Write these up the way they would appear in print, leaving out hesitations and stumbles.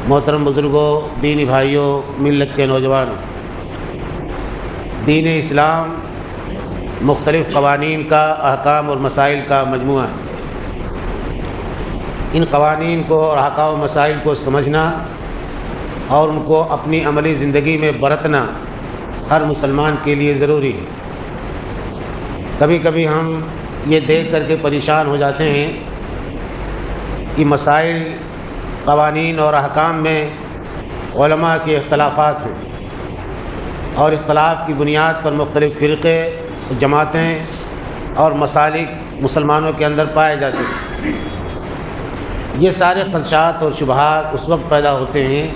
محترم بزرگوں، دینی بھائیوں، ملت کے نوجوانوں، دین اسلام مختلف قوانین کا، احکام اور مسائل کا مجموعہ ہے۔ ان قوانین کو اور احکام و مسائل کو سمجھنا اور ان کو اپنی عملی زندگی میں برتنا ہر مسلمان کے لیے ضروری ہے۔ کبھی کبھی ہم یہ دیکھ کر کے پریشان ہو جاتے ہیں کہ مسائل، قوانین اور احکام میں علماء کے اختلافات ہیں، اور اختلاف کی بنیاد پر مختلف فرقے، جماعتیں اور مسالک مسلمانوں کے اندر پائے جاتے ہیں۔ یہ سارے خدشات اور شبہات اس وقت پیدا ہوتے ہیں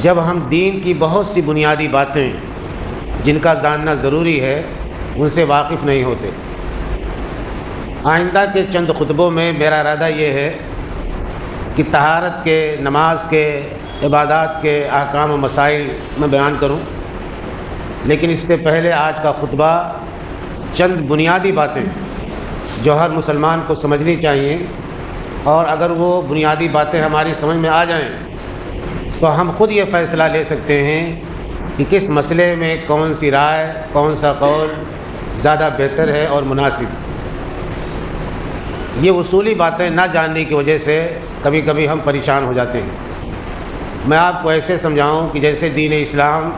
جب ہم دین کی بہت سی بنیادی باتیں جن کا جاننا ضروری ہے ان سے واقف نہیں ہوتے۔ آئندہ کے چند خطبوں میں میرا ارادہ یہ ہے کہ طہارت کے، نماز کے، عبادات کے احکام و مسائل میں بیان کروں، لیکن اس سے پہلے آج کا خطبہ چند بنیادی باتیں جو ہر مسلمان کو سمجھنی چاہیے، اور اگر وہ بنیادی باتیں ہماری سمجھ میں آ جائیں تو ہم خود یہ فیصلہ لے سکتے ہیں کہ کس مسئلے میں کون سی رائے، کون سا قول زیادہ بہتر ہے اور مناسب۔ یہ اصولی باتیں نہ جاننے کی وجہ سے کبھی کبھی ہم پریشان ہو جاتے ہیں۔ میں آپ کو ایسے سمجھاؤں کہ جیسے دین اسلام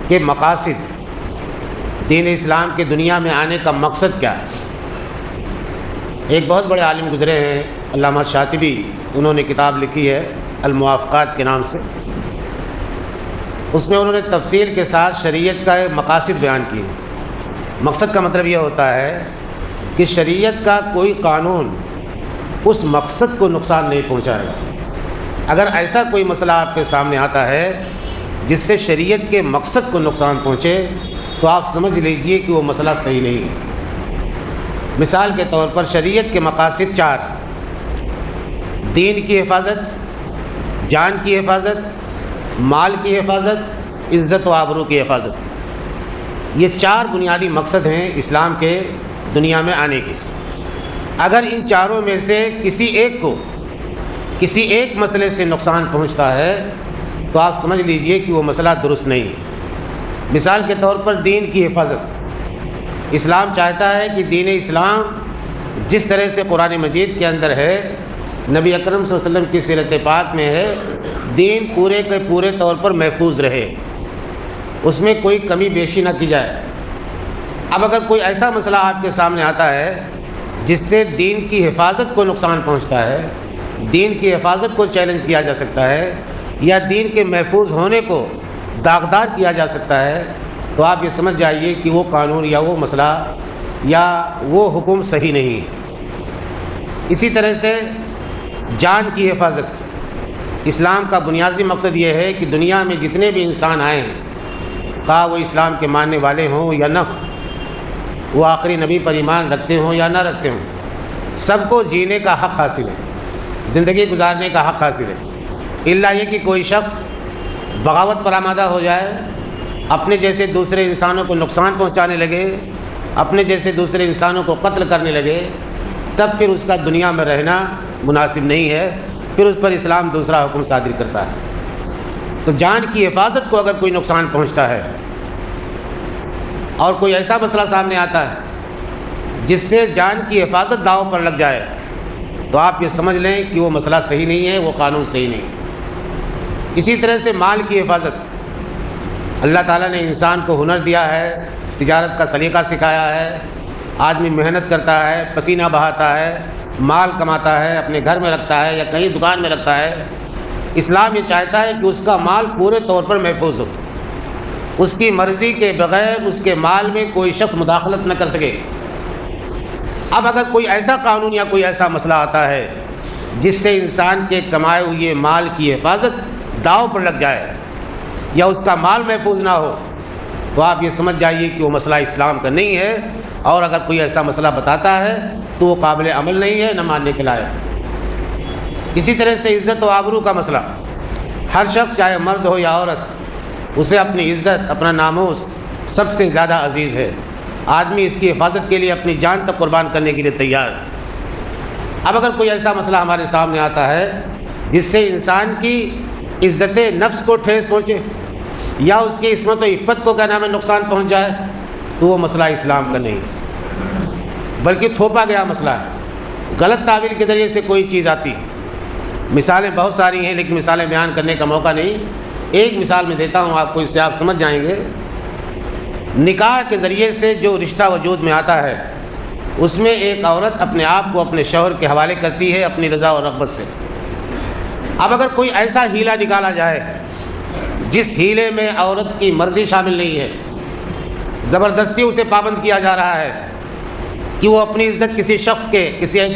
کے مقاصد، دین اسلام کے دنیا میں آنے کا مقصد کیا ہے۔ ایک بہت بڑے عالم گزرے ہیں، علامہ شاطبی، انہوں نے کتاب لکھی ہے الموافقات کے نام سے۔ اس میں انہوں نے تفصیل کے ساتھ شریعت کا مقاصد بیان کیے۔ مقصد کا مطلب یہ ہوتا ہے کہ شریعت کا کوئی قانون اس مقصد کو نقصان نہیں پہنچائے گا۔ اگر ایسا کوئی مسئلہ آپ کے سامنے آتا ہے جس سے شریعت کے مقصد کو نقصان پہنچے تو آپ سمجھ لیجئے کہ وہ مسئلہ صحیح نہیں ہے۔ مثال کے طور پر شریعت کے مقاصد 4: دین کی حفاظت، جان کی حفاظت، مال کی حفاظت، عزت و آبرو کی حفاظت۔ یہ 4 بنیادی مقصد ہیں اسلام کے دنیا میں آنے کے۔ اگر ان چاروں میں سے کسی ایک کو، کسی ایک مسئلے سے نقصان پہنچتا ہے تو آپ سمجھ لیجئے کہ وہ مسئلہ درست نہیں ہے۔ مثال کے طور پر دین کی حفاظت۔ اسلام چاہتا ہے کہ دین اسلام جس طرح سے قرآن مجید کے اندر ہے، نبی اکرم صلی اللہ علیہ وسلم کی سیرت پاک میں ہے، دین پورے کے پورے طور پر محفوظ رہے، اس میں کوئی کمی بیشی نہ کی جائے۔ اب اگر کوئی ایسا مسئلہ آپ کے سامنے آتا ہے جس سے دین کی حفاظت کو نقصان پہنچتا ہے، دین کی حفاظت کو چیلنج کیا جا سکتا ہے، یا دین کے محفوظ ہونے کو داغدار کیا جا سکتا ہے، تو آپ یہ سمجھ جائیے کہ وہ قانون یا وہ مسئلہ یا وہ حکم صحیح نہیں ہے۔ اسی طرح سے جان کی حفاظت۔ اسلام کا بنیادی مقصد یہ ہے کہ دنیا میں جتنے بھی انسان آئے ہیں، خواہ وہ اسلام کے ماننے والے ہوں یا نہ ہوں، وہ آخری نبی پر ایمان رکھتے ہوں یا نہ رکھتے ہوں، سب کو جینے کا حق حاصل ہے، زندگی گزارنے کا حق حاصل ہے، الا یہ کہ کوئی شخص بغاوت پر آمادہ ہو جائے، اپنے جیسے دوسرے انسانوں کو نقصان پہنچانے لگے، اپنے جیسے دوسرے انسانوں کو قتل کرنے لگے، تب پھر اس کا دنیا میں رہنا مناسب نہیں ہے، پھر اس پر اسلام دوسرا حکم صادر کرتا ہے۔ تو جان کی حفاظت کو اگر کوئی نقصان پہنچتا ہے اور کوئی ایسا مسئلہ سامنے آتا ہے جس سے جان کی حفاظت داؤ پر لگ جائے تو آپ یہ سمجھ لیں کہ وہ مسئلہ صحیح نہیں ہے، وہ قانون صحیح نہیں ہے۔ اسی طرح سے مال کی حفاظت۔ اللہ تعالیٰ نے انسان کو ہنر دیا ہے، تجارت کا سلیقہ سکھایا ہے، آدمی محنت کرتا ہے، پسینہ بہاتا ہے، مال کماتا ہے، اپنے گھر میں رکھتا ہے یا کہیں دکان میں رکھتا ہے۔ اسلام یہ چاہتا ہے کہ اس کا مال پورے طور پر محفوظ ہو، اس کی مرضی کے بغیر اس کے مال میں کوئی شخص مداخلت نہ کر سکے۔ اب اگر کوئی ایسا قانون یا کوئی ایسا مسئلہ آتا ہے جس سے انسان کے کمائے ہوئے مال کی حفاظت داؤ پر لگ جائے یا اس کا مال محفوظ نہ ہو، تو آپ یہ سمجھ جائیے کہ وہ مسئلہ اسلام کا نہیں ہے، اور اگر کوئی ایسا مسئلہ بتاتا ہے تو وہ قابل عمل نہیں ہے، نہ ماننے کے لائق۔ اسی طرح سے عزت و آبرو کا مسئلہ۔ ہر شخص چاہے مرد ہو یا عورت، اسے اپنی عزت، اپنا ناموس سب سے زیادہ عزیز ہے۔ آدمی اس کی حفاظت کے لیے اپنی جان تک قربان کرنے کے لیے تیار ہے۔ اب اگر کوئی ایسا مسئلہ ہمارے سامنے آتا ہے جس سے انسان کی عزت نفس کو ٹھیس پہنچے یا اس کی عصمت و عفت کو کیا نام ہے نقصان پہنچ جائے، تو وہ مسئلہ اسلام کا نہیں بلکہ تھوپا گیا مسئلہ ہے۔ غلط تعویل کے ذریعے سے کوئی چیز آتی ہے۔ مثالیں بہت ساری ہیں لیکن مثالیں بیان کرنے کا موقع نہیں۔ ایک مثال میں دیتا ہوں آپ کو، اس سے آپ سمجھ جائیں گے۔ نکاح کے ذریعے سے جو رشتہ وجود میں آتا ہے اس میں ایک عورت اپنے آپ کو اپنے شوہر کے حوالے کرتی ہے اپنی رضا اور رغبت سے۔ اب اگر کوئی ایسا ہیلا نکالا جائے جس ہیلے میں عورت کی مرضی شامل نہیں ہے، زبردستی اسے پابند کیا جا رہا ہے کہ وہ اپنی عزت کسی ایسے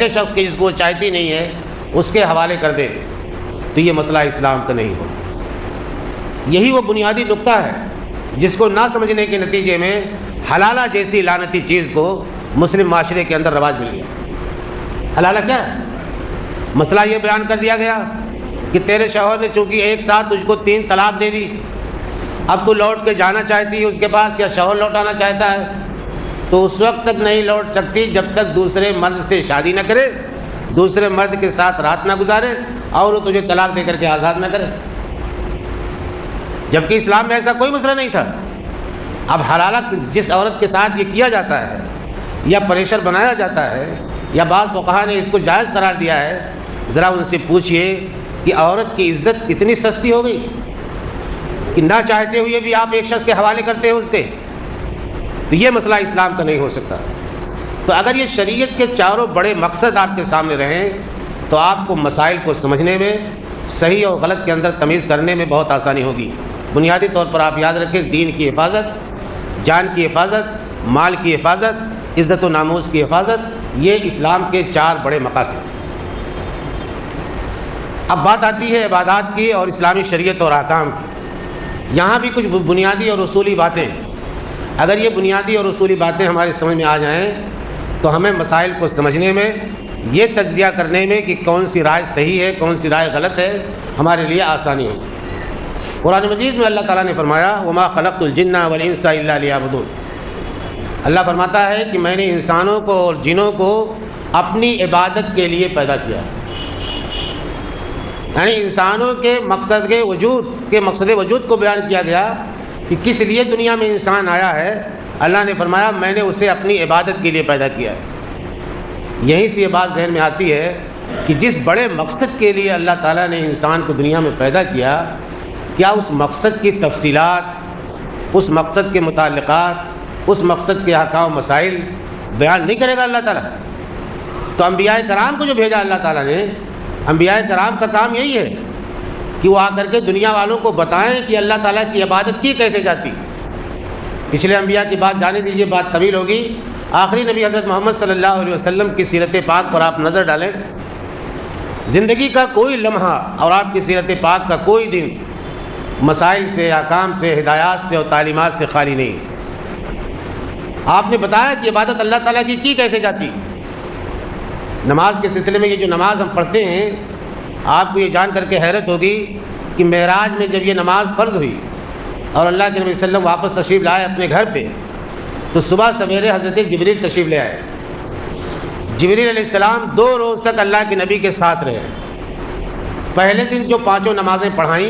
شخص کے جس کو وہ چاہتی نہیں ہے اس کے حوالے کر دے، تو یہ مسئلہ اسلام کا نہیں ہو۔ یہی وہ بنیادی نقطہ ہے جس کو نہ سمجھنے کے نتیجے میں حلالہ جیسی لعنتی چیز کو مسلم معاشرے کے اندر رواج مل گیا۔ حلالہ کیا ہے؟ مسئلہ یہ بیان کر دیا گیا کہ تیرے شوہر نے چونکہ ایک ساتھ تجھ کو 3 طلاق دے دی، اب تو لوٹ کے جانا چاہتی ہے اس کے پاس یا شوہر لوٹانا چاہتا ہے، تو اس وقت تک نہیں لوٹ سکتی جب تک دوسرے مرد سے شادی نہ کرے، دوسرے مرد کے ساتھ رات نہ گزارے اور وہ تجھے طلاق دے کر کے آزاد نہ کرے، جبکہ اسلام میں ایسا کوئی مسئلہ نہیں تھا۔ اب حلالہ جس عورت کے ساتھ یہ کیا جاتا ہے یا پریشر بنایا جاتا ہے یا بعض فقہا نے اس کو جائز قرار دیا ہے، ذرا ان سے پوچھئے کہ عورت کی عزت اتنی سستی ہو گئی کہ نہ چاہتے ہوئے بھی آپ ایک شخص کے حوالے کرتے ہو اس کے، تو یہ مسئلہ اسلام کا نہیں ہو سکتا۔ تو اگر یہ شریعت کے چاروں بڑے مقصد آپ کے سامنے رہیں تو آپ کو مسائل کو سمجھنے میں، صحیح اور غلط کے اندر تمیز کرنے میں بہت آسانی ہوگی۔ بنیادی طور پر آپ یاد رکھیں، دین کی حفاظت، جان کی حفاظت، مال کی حفاظت، عزت و ناموس کی حفاظت، یہ اسلام کے 4 بڑے مقاصد ہیں۔ اب بات آتی ہے عبادات کی اور اسلامی شریعت اور احکام کی۔ یہاں بھی کچھ بنیادی اور اصولی باتیں ہیں۔ اگر یہ بنیادی اور اصولی باتیں ہمارے سمجھ میں آ جائیں تو ہمیں مسائل کو سمجھنے میں، یہ تجزیہ کرنے میں کہ کون سی رائے صحیح ہے کون سی رائے غلط ہے، ہمارے لیے آسانی ہوگی۔ قرآن مجید میں اللہ تعالیٰ نے فرمایا وَمَا خَلَقْتُ الْجِنَّ وَالْإِنسَ إِلَّا لِيَعْبُدُونَ۔ اللہ فرماتا ہے کہ میں نے انسانوں کو اور جنوں کو اپنی عبادت کے لیے پیدا کیا ہے، یعنی انسانوں کے مقصد وجود کو بیان کیا گیا کہ کس لیے دنیا میں انسان آیا ہے۔ اللہ نے فرمایا میں نے اسے اپنی عبادت کے لیے پیدا کیا ہے۔ یہیں سے یہ بات ذہن میں آتی ہے کہ جس بڑے مقصد کے لیے اللہ تعالیٰ نے انسان کو دنیا میں پیدا کیا، کیا اس مقصد کی تفصیلات، اس مقصد کے متعلقات، اس مقصد کے احکام و مسائل بیان نہیں کرے گا اللہ تعالیٰ؟ تو انبیاء کرام کو جو بھیجا اللہ تعالیٰ نے، انبیاء کرام کا کام یہی ہے کہ وہ آ کر کے دنیا والوں کو بتائیں کہ اللہ تعالیٰ کی عبادت کی کیسے جاتی۔ پچھلے انبیاء کی بات جانے دیجیے، بات طویل ہوگی۔ آخری نبی حضرت محمد صلی اللہ علیہ وسلم کی سیرت پاک پر آپ نظر ڈالیں، زندگی کا کوئی لمحہ اور آپ کی سیرت پاک کا کوئی دن مسائل سے، احکام سے، ہدایات سے اور تعلیمات سے خالی نہیں۔ آپ نے بتایا کہ عبادت اللہ تعالیٰ کی کیسے جاتی۔ نماز کے سلسلے میں یہ جو نماز ہم پڑھتے ہیں، آپ کو یہ جان کر کے حیرت ہوگی کہ معراج میں جب یہ نماز فرض ہوئی اور اللہ کے نبی صلی اللہ علیہ وسلم واپس تشریف لائے اپنے گھر پہ، تو صبح سویرے حضرت جبریل تشریف لے آئے۔ جبریل علیہ السلام 2 روز تک اللہ کے نبی کے ساتھ رہے۔ پہلے دن جو 5 نمازیں پڑھائیں،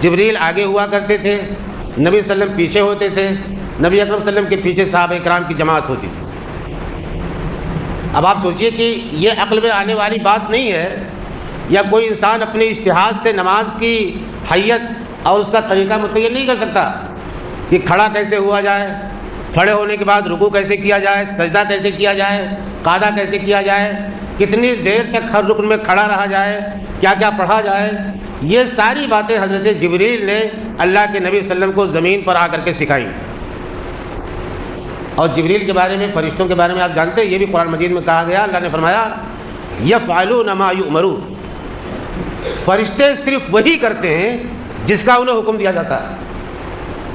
جبریل آگے ہوا کرتے تھے، نبی صلی اللہ علیہ وسلم پیچھے ہوتے تھے، نبی اکرم صلی اللہ علیہ وسلم کے پیچھے صحابہ کرام کی جماعت ہوتی تھی۔ اب آپ سوچئے کہ یہ عقل میں آنے والی بات نہیں ہے، یا کوئی انسان اپنے اجتہاد سے نماز کی حیت اور اس کا طریقہ متعین نہیں کر سکتا کہ کھڑا کیسے ہوا جائے، کھڑے ہونے کے بعد رکوع کیسے کیا جائے، سجدہ کیسے کیا جائے، قعدہ کیسے کیا جائے، کتنی دیر تک ہر رکن میں کھڑا رہا جائے، کیا کیا پڑھا جائے۔ یہ ساری باتیں حضرت جبریل نے اللہ کے نبی صلی اللہ علیہ وسلم کو زمین پر آ کر کے سکھائیں۔ اور جبریل کے بارے میں، فرشتوں کے بارے میں آپ جانتے ہیں، یہ بھی قرآن مجید میں کہا گیا، اللہ نے فرمایا یفعلون ما یؤمرون، فرشتے صرف وہی کرتے ہیں جس کا انہیں حکم دیا جاتا ہے۔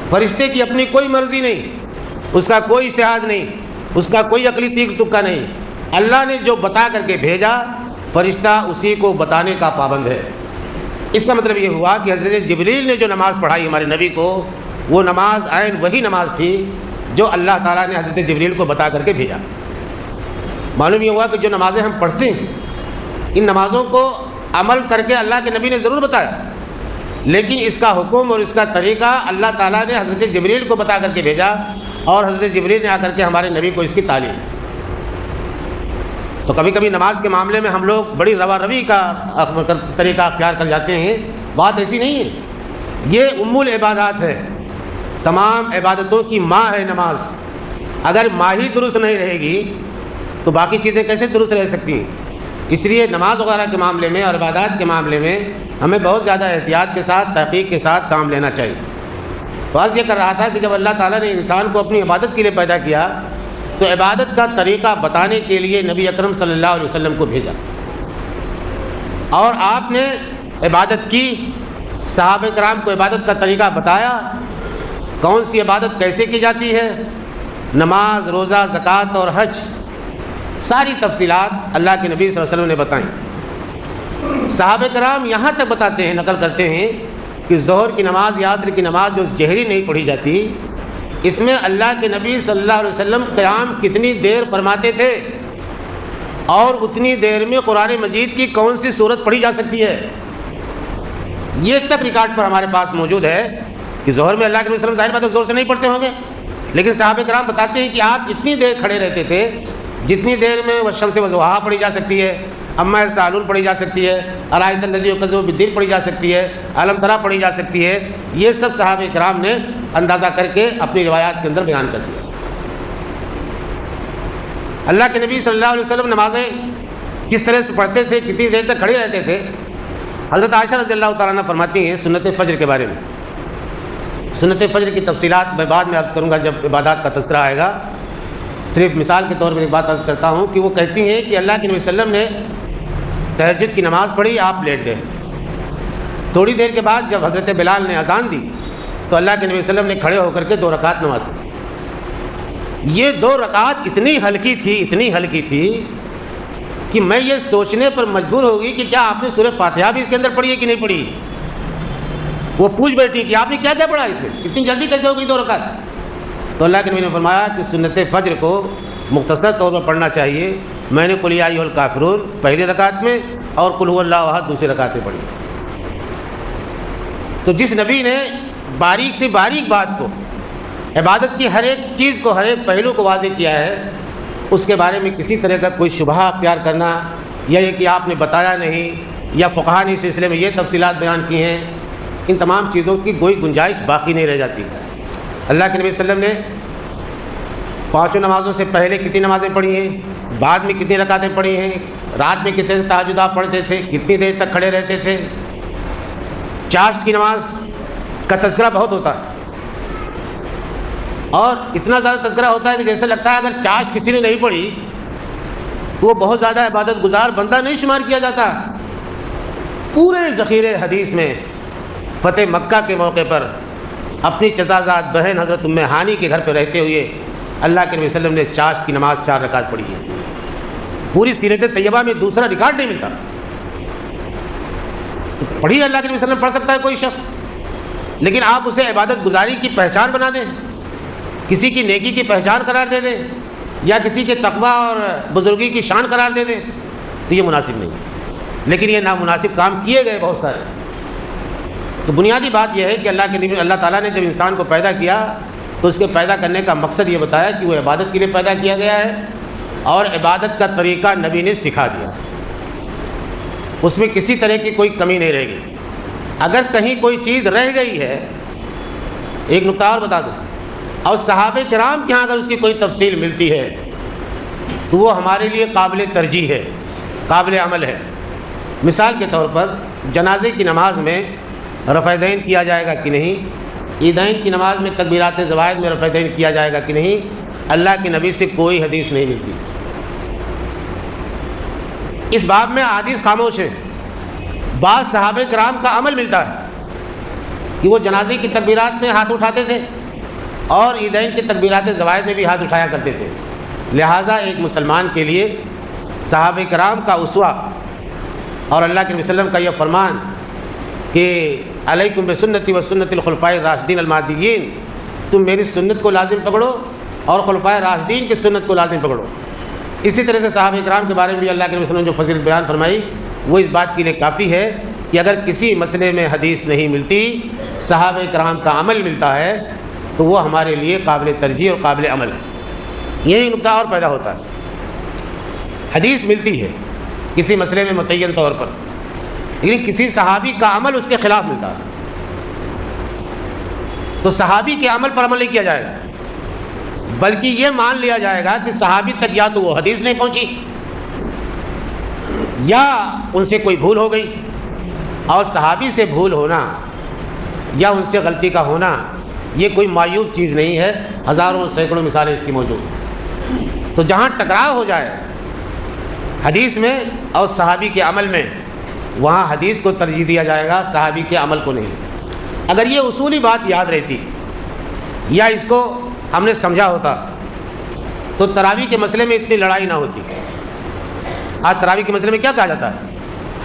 فرشتے کی اپنی کوئی مرضی نہیں، اس کا کوئی اجتہاد نہیں، اس کا کوئی عقلی تیگ تکا نہیں۔ اللہ نے جو بتا کر کے بھیجا، فرشتہ اسی کو بتانے کا پابند ہے۔ اس کا مطلب یہ ہوا کہ حضرت جبریل نے جو نماز پڑھائی ہمارے نبی کو، وہ نماز عین وہی نماز تھی جو اللہ تعالیٰ نے حضرت جبریل کو بتا کر کے بھیجا۔ معلوم یہ ہوا کہ جو نمازیں ہم پڑھتے ہیں، ان نمازوں کو عمل کر کے اللہ کے نبی نے ضرور بتایا، لیکن اس کا حکم اور اس کا طریقہ اللہ تعالیٰ نے حضرت جبریل کو بتا کر کے بھیجا، اور حضرت جبریل نے آ کر کے ہمارے نبی کو اس کی تعلیم۔ تو کبھی کبھی نماز کے معاملے میں ہم لوگ بڑی روا روی کا طریقہ اختیار کر جاتے ہیں، بات ایسی نہیں ہے۔ یہ ام العبادات ہے، تمام عبادتوں کی ماں ہے نماز۔ اگر ماں ہی درست نہیں رہے گی تو باقی چیزیں کیسے درست رہ سکتی ہیں؟ اس لیے نماز وغیرہ کے معاملے میں اور عبادات کے معاملے میں ہمیں بہت زیادہ احتیاط کے ساتھ، تحقیق کے ساتھ کام لینا چاہیے۔ تو عرض یہ کر رہا تھا کہ جب اللہ تعالیٰ نے انسان کو اپنی عبادت کے لیے پیدا کیا تو عبادت کا طریقہ بتانے کے لیے نبی اکرم صلی اللہ علیہ وسلم کو بھیجا، اور آپ نے عبادت کی، صحابہ کرام کو عبادت کا طریقہ بتایا، کون سی عبادت کیسے کی جاتی ہے، نماز، روزہ، زکوٰۃ اور حج، ساری تفصیلات اللہ کے نبی صلی اللہ علیہ وسلم نے بتائیں۔ صحابہ کرام یہاں تک بتاتے ہیں، نقل کرتے ہیں کہ ظہر کی نماز یا عصر کی نماز جو جہری نہیں پڑھی جاتی، اس میں اللہ کے نبی صلی اللہ علیہ وسلم قیام کتنی دیر فرماتے تھے، اور اتنی دیر میں قرآن مجید کی کون سی صورت پڑھی جا سکتی ہے، یہ تک ریکارڈ پر ہمارے پاس موجود ہے کہ ظہر میں اللہ کے نبی صلی اللہ علیہ وسلم ظاہر بات ہے زور سے نہیں پڑھتے ہوں گے، لیکن صحابہ کرام بتاتے ہیں کہ آپ اتنی دیر کھڑے رہتے تھے جتنی دیر میں والشمس وضحاہا پڑھی جا سکتی ہے، اما یتساءلون پڑھی جا سکتی ہے، ارأیت الذی یکذب بالدین پڑھی جا سکتی ہے، الم تری پڑھی جا سکتی ہے۔ یہ سب صحابہ کرام نے اندازہ کر کے اپنی روایات کے اندر بیان کر دیا۔ اللہ کے نبی صلی اللہ علیہ وسلم نمازیں کس طرح سے پڑھتے تھے، کتنی دیر تک کھڑے رہتے تھے؟ حضرت عائشہ رضی اللہ تعالیٰ عنہ فرماتی ہیں سنت فجر کے بارے میں۔ سنت فجر کی تفصیلات میں بعد میں عرض کروں گا جب عبادات کا تذکرہ آئے گا، صرف مثال کے طور پر ایک بات عرض کرتا ہوں کہ وہ کہتی ہیں کہ اللہ کے نبی صلی اللہ علیہ وسلم نے تہجد کی نماز پڑھی، آپ لیٹ گئے، تھوڑی دیر کے بعد جب حضرت بلال نے اذان دی تو اللہ کے نبی صلی اللہ علیہ وسلم نے کھڑے ہو کر کے 2 رکعت نماز پڑھی۔ یہ 2 رکعت اتنی ہلکی تھی کہ میں یہ سوچنے پر مجبور ہو گئی کہ کیا آپ نے سورہ فاتحہ بھی اس کے اندر پڑھی ہے کہ نہیں پڑھی۔ وہ پوچھ بیٹھی کہ آپ نے کیا کیا پڑھا اس میں، اتنی جلدی کیسے ہو گئی 2 رکعت؟ تو اللہ کے نبی نے فرمایا کہ سنت فجر کو مختصر طور پر پڑھنا چاہیے۔ میں نے قل یا ایھا الکافرون پہلی رکعت میں اور قل ھو اللہ احد دوسری رکعت میں پڑھی۔ تو جس نبی نے باریک سے باریک بات کو، عبادت کی ہر ایک چیز کو، ہر ایک پہلو کو واضح کیا ہے، اس کے بارے میں کسی طرح کا کوئی شبہہ اختیار کرنا یا یہ کہ آپ نے بتایا نہیں یا فقہا نے اس سلسلے میں یہ تفصیلات بیان کی ہیں، ان تمام چیزوں کی کوئی گنجائش باقی نہیں رہ جاتی۔ اللہ کے نبی صلی اللہ علیہ وسلم نے 5 نمازوں سے پہلے کتنی نمازیں پڑھی ہیں، بعد میں کتنی رکعتیں پڑھی ہیں، رات میں کس طرح سے تہجد آپ پڑھتے تھے، کتنی دیر تک کھڑے رہتے تھے۔ چاشت کی نماز کا تذکرہ بہت ہوتا ہے، اور اتنا زیادہ تذکرہ ہوتا ہے کہ جیسے لگتا ہے اگر چاشت کسی نے نہیں پڑھی تو وہ بہت زیادہ عبادت گزار بندہ نہیں شمار کیا جاتا۔ پورے ذخیرے حدیث میں فتح مکہ کے موقع پر اپنی چچازاد بہن حضرت ام ہانی کے گھر پہ رہتے ہوئے اللہ کے نبی صلی اللہ علیہ وسلم نے چاشت کی نماز 4 رکعت پڑھی ہے۔ پوری سیرت طیبہ میں دوسرا ریکارڈ نہیں ملتا۔ تو پڑھی اللہ کے نبی صلی اللہ علیہ وسلم پڑھ سکتا ہے کوئی شخص، لیکن آپ اسے عبادت گزاری کی پہچان بنا دیں، کسی کی نیکی کی پہچان قرار دے دیں، یا کسی کے تقویٰ اور بزرگی کی شان قرار دے دیں، تو یہ مناسب نہیں ہے۔ لیکن یہ نامناسب کام کیے گئے بہت سارے۔ تو بنیادی بات یہ ہے کہ اللہ تعالیٰ نے جب انسان کو پیدا کیا تو اس کے پیدا کرنے کا مقصد یہ بتایا کہ وہ عبادت کے لیے پیدا کیا گیا ہے، اور عبادت کا طریقہ نبی نے سکھا دیا، اس میں کسی طرح کی کوئی کمی نہیں رہ گئی۔ اگر کہیں کوئی چیز رہ گئی ہے، ایک نکتہ اور بتا دوں، اور صحابہ کرام کے ہاں اگر اس کی کوئی تفصیل ملتی ہے تو وہ ہمارے لیے قابل ترجیح ہے، قابل عمل ہے۔ مثال کے طور پر جنازے کی نماز میں رفع دین کیا جائے گا کہ نہیں، عیدین کی نماز میں تکبیرات زوائد میں رفع دین کیا جائے گا کہ نہیں، اللہ کے نبی سے کوئی حدیث نہیں ملتی۔ اس باب میں احادیث خاموش ہیں۔ بعض صحابہ کرام کا عمل ملتا ہے کہ وہ جنازے کی تکبیرات میں ہاتھ اٹھاتے تھے اور عیدین کی تکبیرات زوائد میں بھی ہاتھ اٹھایا کرتے تھے۔ لہٰذا ایک مسلمان کے لیے صحابہ کرام کا اسوہ اور اللہ کے نبی صلی اللہ علیہ وسلم کا یہ فرمان کہ علیکم بسنتی و سنت الخلفاء الراشدین المہدیین، تم میری سنت کو لازم پکڑو اور خلفائے راشدین کی سنت کو لازم پکڑو۔ اسی طرح سے صحابہ کرام کے بارے میں بھی اللہ کے نبی صلی اللہ علیہ وسلم نے جو فضیلت بیان فرمائی وہ اس بات کے لیے کافی ہے کہ اگر کسی مسئلے میں حدیث نہیں ملتی، صحابہ کرام کا عمل ملتا ہے تو وہ ہمارے لیے قابل ترجیح اور قابل عمل ہے۔ یہی نقطہ اور پیدا ہوتا ہے، حدیث ملتی ہے کسی مسئلے میں متعین طور پر، لیکن کسی صحابی کا عمل اس کے خلاف ملتا ہے، تو صحابی کے عمل پر عمل نہیں کیا جائے گا، بلکہ یہ مان لیا جائے گا کہ صحابی تک یا تو وہ حدیث نہیں پہنچی یا ان سے کوئی بھول ہو گئی، اور صحابی سے بھول ہونا یا ان سے غلطی کا ہونا یہ کوئی معیوب چیز نہیں ہے، ہزاروں سینکڑوں مثالیں اس کی موجود ہیں۔ تو جہاں ٹکراؤ ہو جائے حدیث میں اور صحابی کے عمل میں، وہاں حدیث کو ترجیح دیا جائے گا، صحابی کے عمل کو نہیں۔ اگر یہ اصولی بات یاد رہتی یا اس کو ہم نے سمجھا ہوتا تو تراویح کے مسئلے میں اتنی لڑائی نہ ہوتی۔ آج تراویح کے مسئلے میں کیا کہا جاتا ہے؟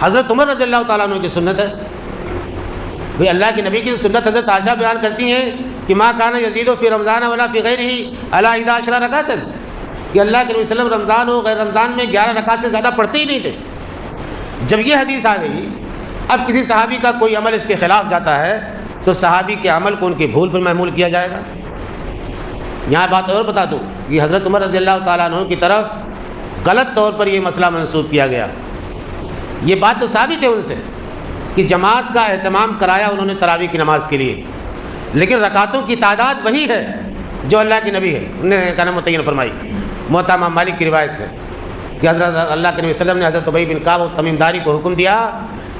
حضرت عمر رضی اللہ تعالیٰ عنہ کی سنت ہے۔ بھئی اللہ کے نبی کی سنت حضرت عائشہ بیان کرتی ہیں کہ ما کان یزید فی رمضان ولا فی غیرہ علی 11 رکعۃ، کہ اللہ کے نبی صلی اللہ علیہ وسلم رمضان ہو غیر رمضان میں 11 رکعت سے زیادہ پڑھتے ہی نہیں تھے۔ جب یہ حدیث آ گئی، اب کسی صحابی کا کوئی عمل اس کے خلاف جاتا ہے تو صحابی کے عمل کو ان کی بھول پر محمول کیا جائے گا۔ یہاں بات اور بتا دوں کہ حضرت عمر رضی اللہ تعالیٰ عنہ کی طرف غلط طور پر یہ مسئلہ منسوب کیا گیا۔ یہ بات تو ثابت ہے ان سے کہ جماعت کا اہتمام کرایا انہوں نے تراویح کی نماز کے لیے، لیکن رکعتوں کی تعداد وہی ہے جو اللہ کے نبی ہے انہوں نے کہنا متعین فرمائی۔ موطا امام مالک کی روایت ہے کہ حضرت اللہ کے نبی صلی اللہ علیہ وسلم نے حضرت ابی بن کعب و تمیم داری کو حکم دیا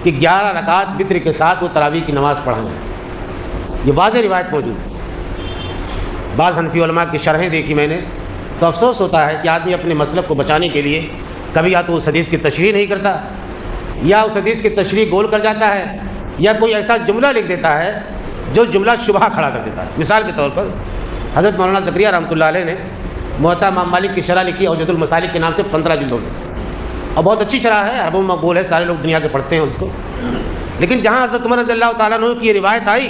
کہ 11 رکعت وتر کے ساتھ وہ تراویح کی نماز پڑھائیں۔ یہ واضح روایت موجود ہے۔ بعض حنفی علماء کی شرحیں دیکھی میں نے تو افسوس ہوتا ہے کہ آدمی اپنے مسلک کو بچانے کے لیے کبھی یا تو اس حدیث کی تشریح نہیں کرتا، یا اس حدیث کی تشریح گول کر جاتا ہے، یا کوئی ایسا جملہ لکھ دیتا ہے جو جملہ شبہ کھڑا کر دیتا ہے۔ مثال کے طور پر حضرت مولانا زکریا رحمۃ اللہ علیہ نے موطا امام مالک کی شرح لکھی اوجز المسالک کے نام سے 15 جلدوں میں، اور بہت اچھی شرح ہے، عربوں میں مقبول ہے، سارے لوگ دنیا کے پڑھتے ہیں اس کو۔ لیکن جہاں حضرت عمر رضی اللہ تعالیٰ عنہ کی یہ روایت آئی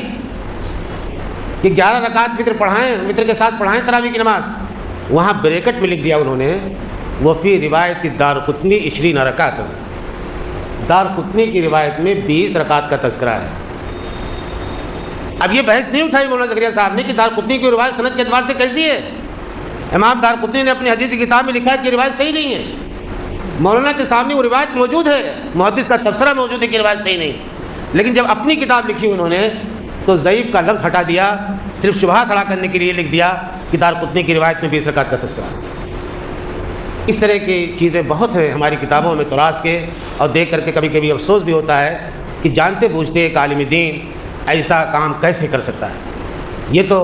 کہ 11 رکعت وتر پڑھائیں، وتر کے ساتھ پڑھائیں تراویح کی نماز، وہاں بریکٹ میں لکھ دیا انہوں نے وفی روایت دارقطنی 20 رکعت، دارقطنی کی روایت میں 20 رکعت کا تذکرہ ہے۔ اب یہ بحث نہیں اٹھائی مولانا زکریا صاحب نے کہ دارقطنی کی روایت سند کے اعتبار سے کیسی ہے۔ امام دارقطنی نے اپنی حدیث کی کتاب میں لکھا ہے کہ روایت صحیح نہیں ہے، مولانا کے سامنے وہ روایت موجود ہے، محدث کا تبصرہ موجود ہے کہ روایت صحیح نہیں، لیکن جب اپنی کتاب لکھی انہوں نے تو ضعیف کا لفظ ہٹا دیا، صرف شبہہ کھڑا کرنے کے لیے لکھ دیا کہ دارقطنی کی روایت میں 20 رکعت کا تذکرہ ہے۔ اس طرح کی چیزیں بہت ہیں ہماری کتابوں میں تراث کے، اور دیکھ کر کے کبھی کبھی افسوس بھی ہوتا ہے کہ جانتے بوجھتے ایک عالم دین ایسا کام کیسے کر سکتا ہے۔ یہ تو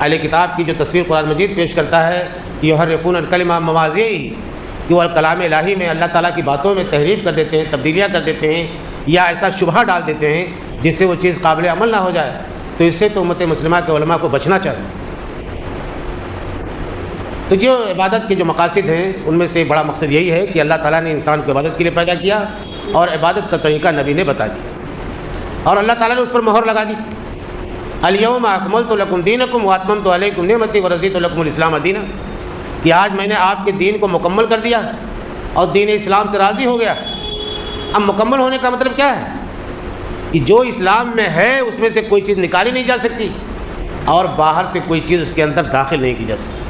اہل کتاب کی جو تصویر قرآن مجید پیش کرتا ہے کہ یحرفون الکلمۃ عن مواضعہ، کہ وہ کلام الہی میں اللہ تعالیٰ کی باتوں میں تحریف کر دیتے ہیں، تبدیلیاں کر دیتے ہیں، یا ایسا شبہہ ڈال دیتے ہیں جس سے وہ چیز قابل عمل نہ ہو جائے، تو اس سے تو امت مسلمہ کے علماء کو بچنا چاہیے۔ تو جو عبادت کے جو مقاصد ہیں ان میں سے بڑا مقصد یہی ہے کہ اللہ تعالیٰ نے انسان کو عبادت کے لیے پیدا کیا، اور عبادت کا طریقہ نبی نے بتا دیا، اور اللہ تعالیٰ نے اس پر مہر لگا دی، الیوم اکملت لکم دینکم واتممت علیکم نعمتی ورضیت لکم الاسلام دینا، کہ آج میں نے آپ کے دین کو مکمل کر دیا اور دین اسلام سے راضی ہو گیا۔ اب مکمل ہونے کا مطلب کیا ہے؟ کہ جو اسلام میں ہے اس میں سے کوئی چیز نکالی نہیں جا سکتی، اور باہر سے کوئی چیز اس کے اندر داخل نہیں کی جا سکتی۔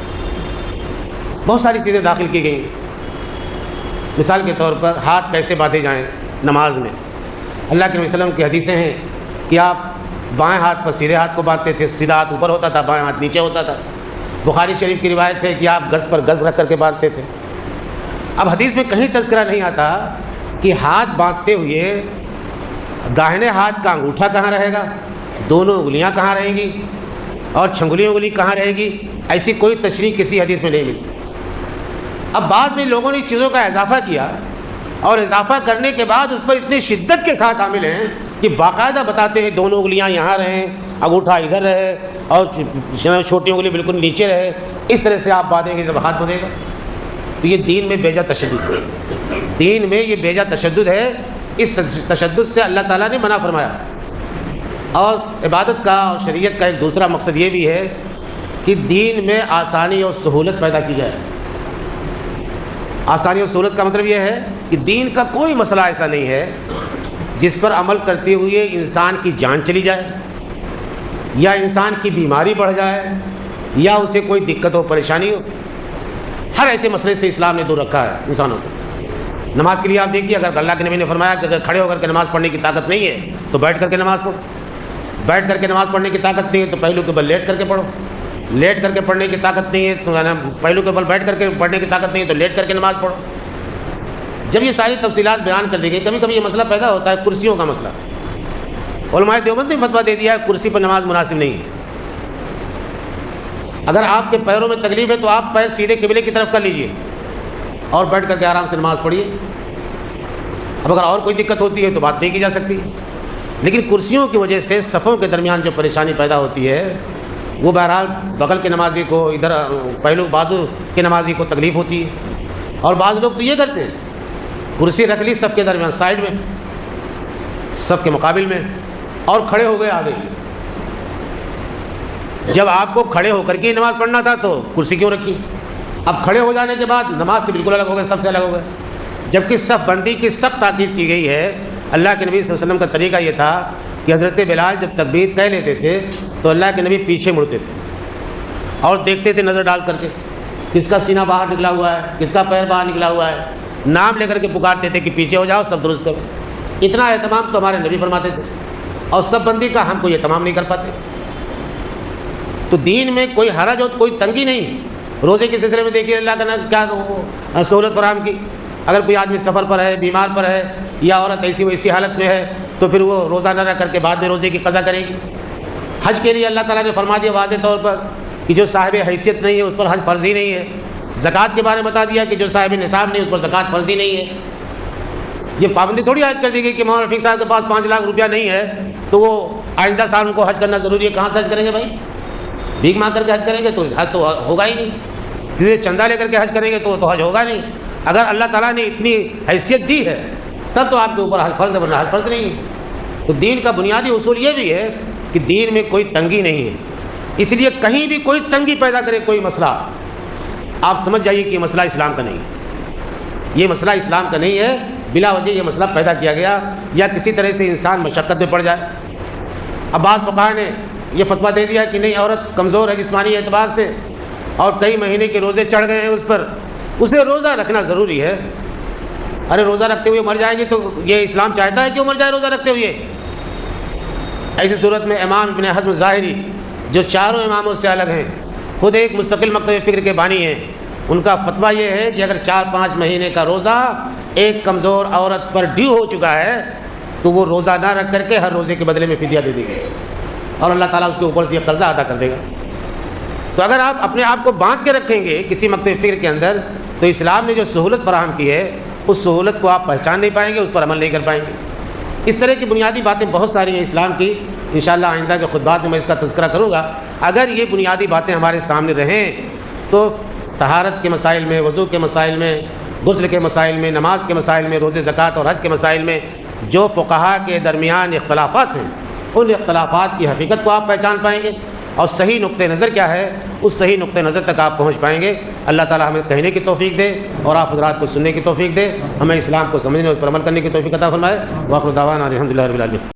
بہت ساری چیزیں داخل کی گئیں، مثال کے طور پر ہاتھ کیسے باندھے جائیں نماز میں۔ اللہ کے نبی صلی اللہ علیہ وسلم کی حدیثیں ہیں کہ آپ بائیں ہاتھ پر سیدھے ہاتھ کو باندھتے تھے، سیدھا ہاتھ اوپر ہوتا تھا، بائیں ہاتھ نیچے ہوتا تھا۔ بخاری شریف کی روایت ہے کہ آپ گز پر گز رکھ کر کے باندھتے تھے۔ اب حدیث میں کہیں تذکرہ نہیں آتا کہ ہاتھ باندھتے ہوئے داہنے ہاتھ کا انگوٹھا کہاں رہے گا، دونوں انگلیاں کہاں رہیں گی، اور چھنگلی انگلی کہاں رہے گی، ایسی کوئی تشریح کسی حدیث میں نہیں ملتی۔ اب بعد میں لوگوں نے اس چیزوں کا اضافہ کیا، اور اضافہ کرنے کے بعد اس پر اتنی شدت کے ساتھ عامل ہیں کہ باقاعدہ بتاتے ہیں دونوں انگلیاں یہاں رہیں، انگوٹھا ادھر رہے، اور چھوٹی انگلی بالکل نیچے رہے، اس طرح سے آپ باندھیں گے جب ہاتھ بدھے گا۔ تو یہ دین میں بیجا تشدد ہے، دین میں یہ بیجا تشدد ہے۔ اس تشدد سے اللہ تعالیٰ نے منع فرمایا۔ اور عبادت کا اور شریعت کا ایک دوسرا مقصد یہ بھی ہے کہ دین میں آسانی اور سہولت پیدا کی جائے۔ آسانی اور سہولت کا مطلب یہ ہے کہ دین کا کوئی مسئلہ ایسا نہیں ہے جس پر عمل کرتے ہوئے انسان کی جان چلی جائے یا انسان کی بیماری بڑھ جائے یا اسے کوئی دقت اور پریشانی ہو۔ ہر ایسے مسئلے سے اسلام نے دور رکھا ہے انسانوں کو۔ نماز کے لیے آپ دیکھیے، اگر اللہ کے نبی نے فرمایا کہ اگر کھڑے ہو کر کے نماز پڑھنے کی طاقت نہیں ہے تو بیٹھ کر کے نماز پڑھو، بیٹھ کر کے نماز پڑھنے کی طاقت نہیں ہے تو پہلو کے بل لیٹ کر کے پڑھو، لیٹ کر کے پڑھنے کی طاقت نہیں ہے تو پہلو کے بل بیٹھ کر کے پڑھنے کی طاقت نہیں ہے تو لیٹ کر کے نماز پڑھو۔ جب یہ ساری تفصیلات بیان کر دی گئی، کبھی کبھی یہ مسئلہ پیدا ہوتا ہے کرسیوں کا مسئلہ۔ علماء دیوبند نے فتویٰ دے دیا ہے کرسی پر نماز مناسب نہیں ہے۔ اگر آپ کے پیروں میں تکلیف ہے تو آپ پیر سیدھے قبلے کی طرف کر لیجئے اور بیٹھ کر کے آرام سے نماز پڑھیے۔ اب اگر اور کوئی دقت ہوتی ہے تو بات نہیں کی جا سکتی، لیکن کرسیوں کی وجہ سے صفوں کے درمیان جو پریشانی پیدا ہوتی ہے وہ بہرحال بغل کے نمازی کو، ادھر پہلو بازو کے نمازی کو تکلیف ہوتی ہے۔ اور بعض لوگ تو یہ کرتے ہیں، کرسی رکھ لی صف کے درمیان سائڈ میں، صف کے مقابل میں، اور کھڑے ہو گئے آگے۔ جب آپ کو کھڑے ہو کر کے نماز پڑھنا تھا تو کرسی کیوں رکھی؟ اب کھڑے ہو جانے کے بعد نماز سے بالکل الگ ہو گئے، سب سے الگ ہو گئے، جبکہ صف بندی کی سخت تاکید کی گئی ہے۔ اللہ کے نبی صلی اللہ علیہ وسلم کا طریقہ یہ تھا کہ حضرت بلال جب تکبیر کہہ لیتے تھے تو اللہ کے نبی پیچھے مڑتے تھے اور دیکھتے تھے نظر ڈال کر کے کس کا سینہ باہر نکلا ہوا ہے، کس کا پیر باہر نکلا ہوا ہے، نام لے کر کے پکارتے تھے کہ پیچھے ہو جاؤ، سب درست کرو۔ اتنا اہتمام تو ہمارے نبی فرماتے تھے، اور سب بندی کا ہم کو یہ تمام نہیں کر پاتے۔ تو دین میں کوئی حرج ہو، کوئی تنگی نہیں۔ روزے کے سلسلے میں دیکھیے اللہ کا کیا سہولت فراہم کی۔ اگر کوئی آدمی سفر پر ہے، بیمار پر ہے، یا عورت ایسی ویسی حالت میں ہے تو پھر وہ روزہ نہ رکھ کر کے بعد میں روزے کی قضا کرے گی۔ حج کے لیے اللہ تعالیٰ نے فرما دیا واضح طور پر کہ جو صاحب حیثیت نہیں ہے اس پر حج فرض ہی نہیں ہے۔ زکوٰۃ کے بارے میں بتا دیا کہ جو صاحب نصاب نہیں اس پر زکوٰۃ فرض ہی نہیں ہے۔ یہ پابندی تھوڑی عائد کر دی گئی کہ مولانا رفیق صاحب کے پاس 5 لاکھ روپیہ نہیں ہے تو وہ آئندہ سال ان کو حج کرنا ضروری ہے۔ کہاں سے حج کریں گے بھائی؟ بھیک مانگ کر کے حج کریں گے تو حج تو ہوگا ہی نہیں، کسی چندہ لے کر کے حج کریں گے تو حج ہوگا نہیں۔ اگر اللہ تعالیٰ نے اتنی حیثیت دی ہے تب تو آپ کے اوپر حج فرض ہے، ورنہ حج فرض نہیں ہے۔ تو دین کا بنیادی اصول یہ بھی ہے کہ دین میں کوئی تنگی نہیں ہے، اس لیے کہیں بھی کوئی تنگی پیدا کرے کوئی مسئلہ، آپ سمجھ جائیے کہ یہ مسئلہ اسلام کا نہیں ہے، یہ مسئلہ اسلام کا نہیں ہے، بلا وجہ یہ مسئلہ پیدا کیا گیا یا کسی طرح سے انسان مشقت میں پڑ جائے۔ اب بعض فقہاء نے یہ فتویٰ دے دیا کہ نہیں، عورت کمزور ہے جسمانی اعتبار سے اور کئی مہینے کے روزے چڑھ گئے ہیں اس پر، اسے روزہ رکھنا ضروری ہے۔ ارے روزہ رکھتے ہوئے مر جائیں گے تو یہ اسلام چاہتا ہے کہ وہ مر جائے روزہ رکھتے ہوئے؟ ایسی صورت میں امام ابن حزم ظاہری جو چاروں اماموں سے الگ ہیں، خود ایک مستقل مکتب فکر کے بانی ہیں، ان کا فتویٰ یہ ہے کہ اگر 4-5 مہینے کا روزہ ایک کمزور عورت پر ڈیو ہو چکا ہے تو وہ روزہ نہ رکھ کر کے ہر روزے کے بدلے میں فدیہ دے دے گی اور اللہ تعالیٰ اس کے اوپر سے یہ قرضہ ادا کر دے گا۔ تو اگر آپ اپنے آپ کو باندھ کے رکھیں گے کسی مکتب فکر کے اندر تو اسلام نے جو سہولت فراہم کی ہے اس سہولت کو آپ پہچان نہیں پائیں گے، اس پر عمل نہیں کر پائیں گے۔ اس طرح کی بنیادی باتیں بہت ساری ہیں اسلام کی، انشاءاللہ آئندہ کے خطبات میں اس کا تذکرہ کروں گا۔ اگر یہ بنیادی باتیں ہمارے سامنے رہیں تو طہارت کے مسائل میں، وضو کے مسائل میں، غسل کے مسائل میں، نماز کے مسائل میں، روزے زکوٰۃ اور حج کے مسائل میں جو فقہاء کے درمیان اختلافات ہیں ان اختلافات کی حقیقت کو آپ پہچان پائیں گے اور صحیح نقطہ نظر کیا ہے اس صحیح نقطہ نظر تک آپ پہنچ پائیں گے۔ اللہ تعالیٰ ہمیں کہنے کی توفیق دے اور آپ حضرات کو سننے کی توفیق دے، ہمیں اسلام کو سمجھنے اور پر عمل کرنے کی توفیق عطا فرمائے۔ وآخر دعوانا الحمدللہ رب العالمین۔